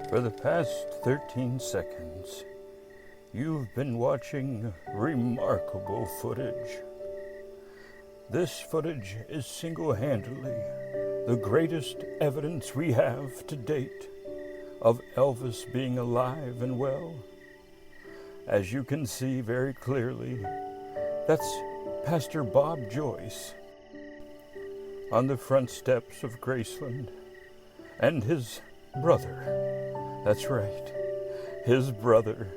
For the past 13 seconds, you've been watching remarkable footage. This footage is single-handedly the greatest evidence we have to date of Elvis being alive and well. As you can see very clearly, that's Pastor Bob Joyce on the front steps of Graceland, and his brother, that's right, his brother,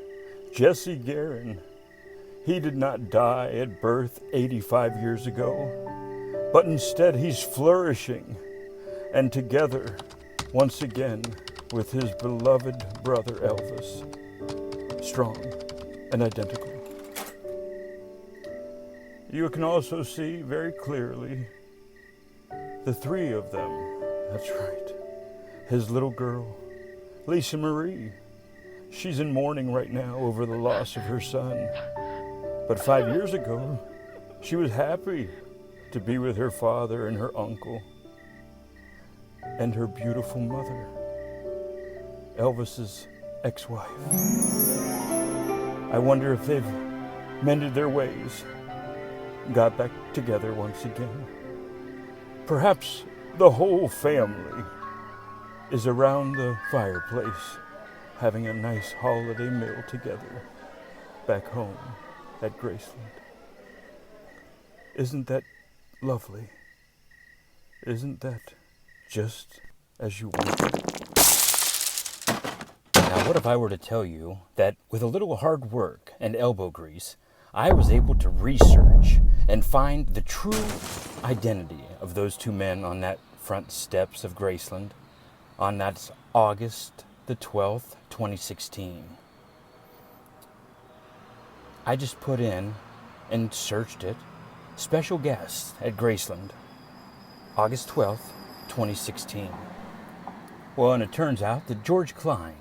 Jesse Guerin. He did not die at birth 85 years ago, but instead he's flourishing, and together, once again, with his beloved brother Elvis, strong and identical. You can also see very clearly the three of them, that's right. His little girl, Lisa Marie. She's in mourning right now over the loss of her son. But 5 years ago, she was happy to be with her father and her uncle and her beautiful mother, Elvis's ex-wife. I wonder if they've mended their ways, got back together once again. Perhaps the whole family is around the fireplace having a nice holiday meal together back home at Graceland. Isn't that lovely? Isn't that just as you wanted? Now, what if I were to tell you that with a little hard work and elbow grease, I was able to research and find the true identity of those two men on that front steps of Graceland on that August the 12th, 2016. I just put in and searched it, special guest at Graceland, August 12th, 2016. Well, and it turns out that George Klein,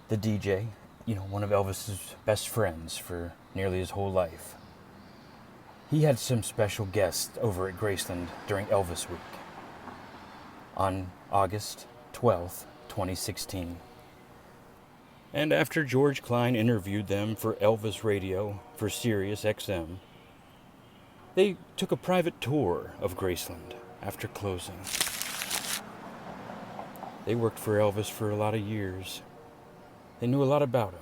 the DJ, one of Elvis's best friends for nearly his whole life, he had some special guests over at Graceland during Elvis Week on August 12th, 2016. And after George Klein interviewed them for Elvis Radio for Sirius XM, they took a private tour of Graceland after closing. They worked for Elvis for a lot of years. They knew a lot about him.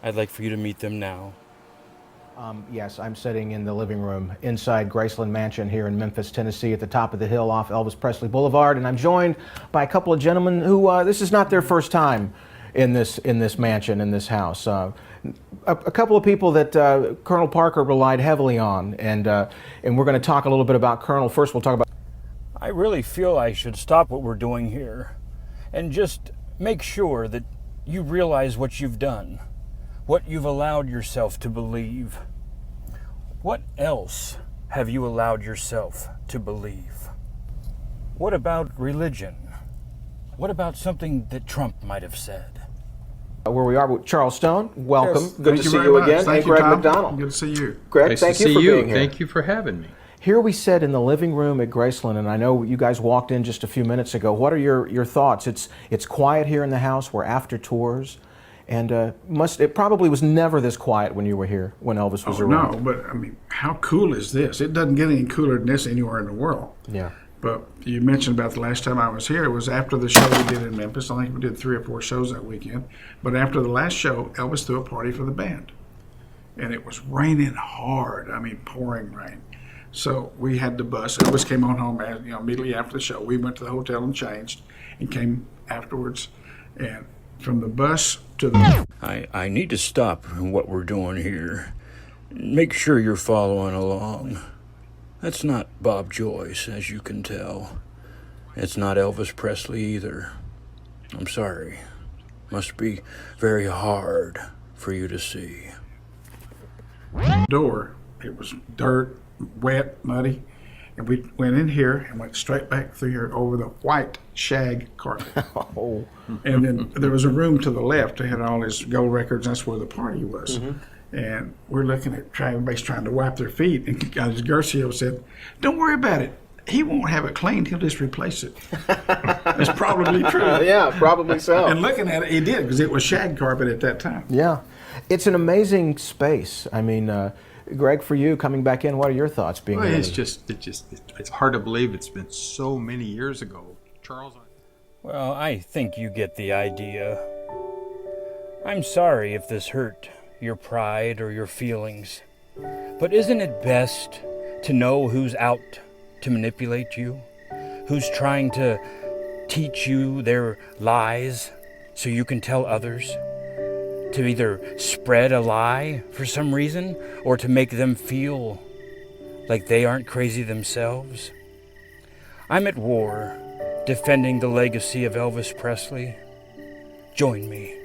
I'd like for you to meet them now. Yes, I'm sitting in the living room inside Graceland Mansion here in Memphis, Tennessee, at the top of the hill off Elvis Presley Boulevard, and I'm joined by a couple of gentlemen who this is not their first time in this mansion, in this house. A couple of people that Colonel Parker relied heavily on, and we're going to talk a little bit about Colonel. First, we'll talk about. I really feel I should stop what we're doing here and just make sure that you realize what you've done, what you've allowed yourself to believe. What else have you allowed yourself to believe? What about religion? What about something that Trump might have said? Where we are with Charley Stone. Welcome. Yes. Good to see you again. Thank And you, Greg Tom. McDonald. Good to see you. Greg, Nice thank to you see for you. being here. Thank you for having me. Here we sit in the living room at Graceland, and I know you guys walked in just a few minutes ago. What are your thoughts? It's quiet here in the house. We're after tours, and it probably was never this quiet when you were here, when Elvis was around. No, but I mean, how cool is this? It doesn't get any cooler than this anywhere in the world. Yeah. But you mentioned about the last time I was here. It was after the show we did in Memphis. I think we did 3 or 4 shows that weekend. But after the last show, Elvis threw a party for the band. And it was raining hard. I mean, pouring rain. So we had the bus. Elvis came on home immediately after the show. We went to the hotel and changed and came afterwards. And from the bus to the... I need to stop what we're doing here. Make sure you're following along. That's not Bob Joyce, as you can tell. It's not Elvis Presley either. I'm sorry. Must be very hard for you to see. door. It was dirt, wet, muddy. And we went in here and went straight back through here over the white shag carpet. Oh. And then there was a room to the left that had all his gold records. That's where the party was. Mm-hmm. And we're looking at everybody's trying to wipe their feet. And Garcia said, "Don't worry about it. he won't have it cleaned. He'll just replace it. It's probably true. Yeah, probably so. And looking at it, he did, because it was shag carpet at that time. Yeah. It's an amazing space. I mean, Greg, for you, coming back in, what are your thoughts being Well, in? it's hard to believe it's been so many years ago. Charles? Well, I think you get the idea. I'm sorry if this hurt your pride or your feelings, but isn't it best to know who's out to manipulate you? Who's trying to teach you their lies so you can tell others? To either spread a lie for some reason or to make them feel like they aren't crazy themselves? I'm at war, defending the legacy of Elvis Presley. Join me.